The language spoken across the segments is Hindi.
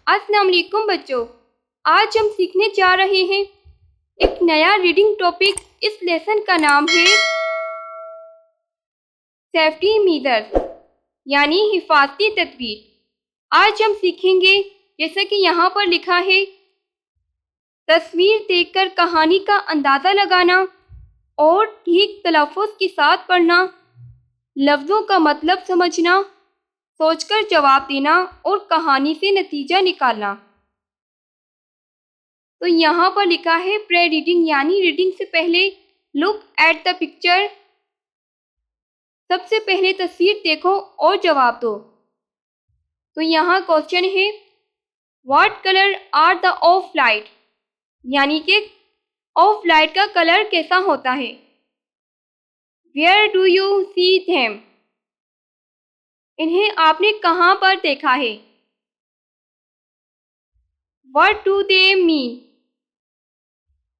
अस्सलाम वालेकुम बच्चों। आज हम सीखने जा रहे हैं एक नया रीडिंग टॉपिक। इस लेसन का नाम है सेफ्टी मेजर्स यानी हिफाजती तदबीर। आज हम सीखेंगे जैसा कि यहाँ पर लिखा है, तस्वीर देखकर कहानी का अंदाज़ा लगाना और ठीक तलफ़्फ़ुज़ के साथ पढ़ना, लफ्ज़ों का मतलब समझना, सोचकर जवाब देना और कहानी से नतीजा निकालना। तो यहाँ पर लिखा है प्री रीडिंग यानी रीडिंग से पहले लुक एट द पिक्चर। सबसे पहले तस्वीर देखो और जवाब दो। तो यहाँ क्वेश्चन है, what colour are the of light, यानी कि ऑफ लाइट का कलर कैसा होता है। Where do you see them, इन्हें आपने कहाँ पर देखा है। व्हाट डू दे मीन,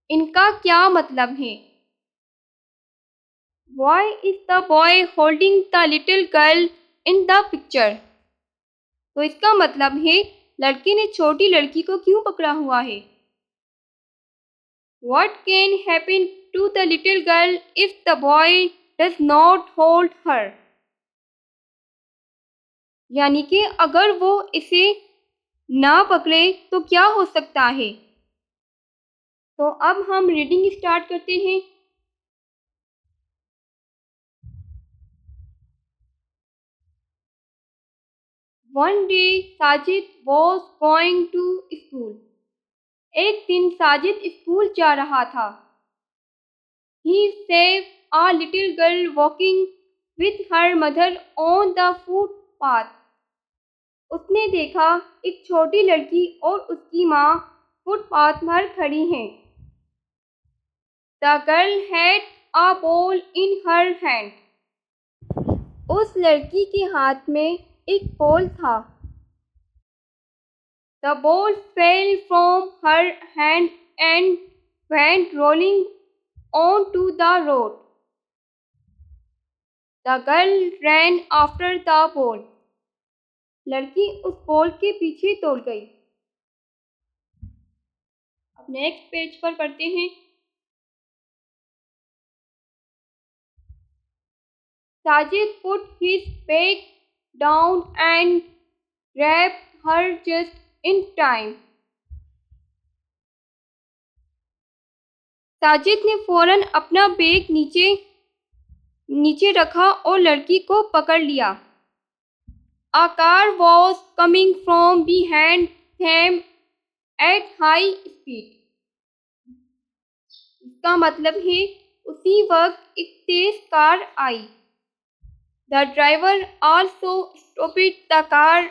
इनका क्या मतलब है। Why is the boy holding the little girl in the picture, तो इसका मतलब है लड़के ने छोटी लड़की को क्यों पकड़ा हुआ है। What can happen to the little girl if the boy does not hold her, यानी कि अगर वो इसे ना पकड़े तो क्या हो सकता है। तो अब हम रीडिंग स्टार्ट करते हैं। One day Sajid was going to school, एक दिन साजिद स्कूल जा रहा था। He saw a little girl walking with her mother on the footpath, उसने देखा एक छोटी लड़की और उसकी माँ फुटपाथ पर खड़ी हैं। The girl had a ball in her hand, उस लड़की के हाथ में एक बॉल था। The ball fell from her hand and went rolling onto the road. The girl ran after the ball, लड़की उस बॉल के पीछे दौड़ गई। अब नेक्स्ट पेज पर पढ़ते हैं। Sajid put his bag down and grabbed her just in time, Sajid ने फौरन अपना बैग नीचे रखा और लड़की को पकड़ लिया। A car was coming from behind them at high speed, इसका मतलब है उसी वक्त एक तेज कार आई। The driver also stopped the car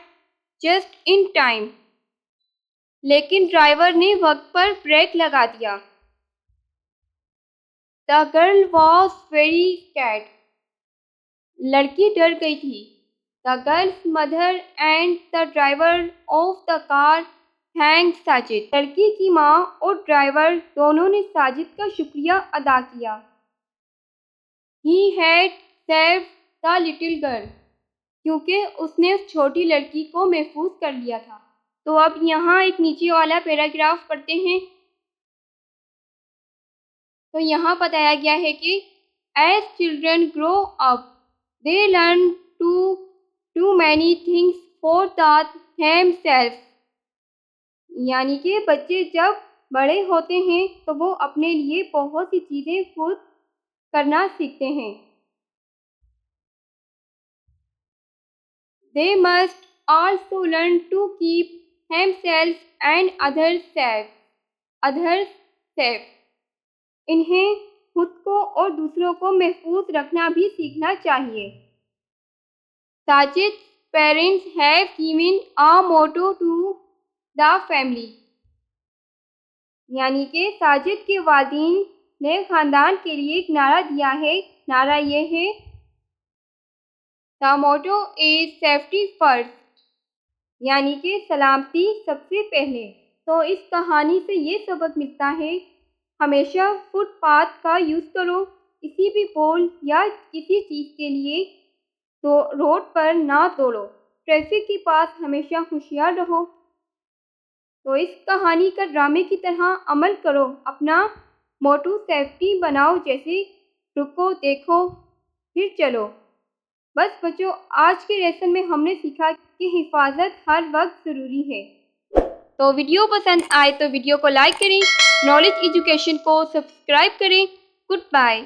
just in time, लेकिन ड्राइवर ने वक्त पर ब्रेक लगा दिया। The girl was very scared, लड़की डर गई थी। The girl's mother and the driver of the car thanked Sajid, लड़की की माँ और ड्राइवर दोनों ने साजिद का शुक्रिया अदा किया। He had saved the little girl, क्योंकि उसने उस छोटी लड़की को महफूज कर लिया था। तो अब यहाँ एक नीचे वाला पैराग्राफ पढ़ते हैं। तो यहाँ बताया गया है कि as children grow up, they learn to do many things for themselves, यानी कि बच्चे जब बड़े होते हैं तो वो अपने लिए बहुत सी चीज़ें खुद करना सीखते हैं। They must also learn to keep themselves and others safe, इन्हें खुद को और दूसरों को महफूज रखना भी सीखना चाहिए। Sajid parents have given a motto to the family, यानी कि साजिद के वालिदैन ने ख़ानदान के लिए एक नारा दिया है। नारा ये है, the motto is safety first, यानी कि सलामती सबसे पहले। तो इस कहानी से ये सबक मिलता है, हमेशा फुटपाथ का यूज़ करो किसी भी बॉल या किसी चीज़ के लिए, तो रोड पर ना दौड़ो। ट्रैफिक के पास हमेशा होशियार रहो। तो इस कहानी का ड्रामे की तरह अमल करो। अपना मोटो सेफ्टी बनाओ, जैसे रुको, देखो, फिर चलो। बस बच्चों, आज के लेसन में हमने सीखा कि हिफाजत हर वक्त ज़रूरी है। तो वीडियो पसंद आए तो वीडियो को लाइक करें, नॉलेज एजुकेशन को सब्सक्राइब करें। Good bye.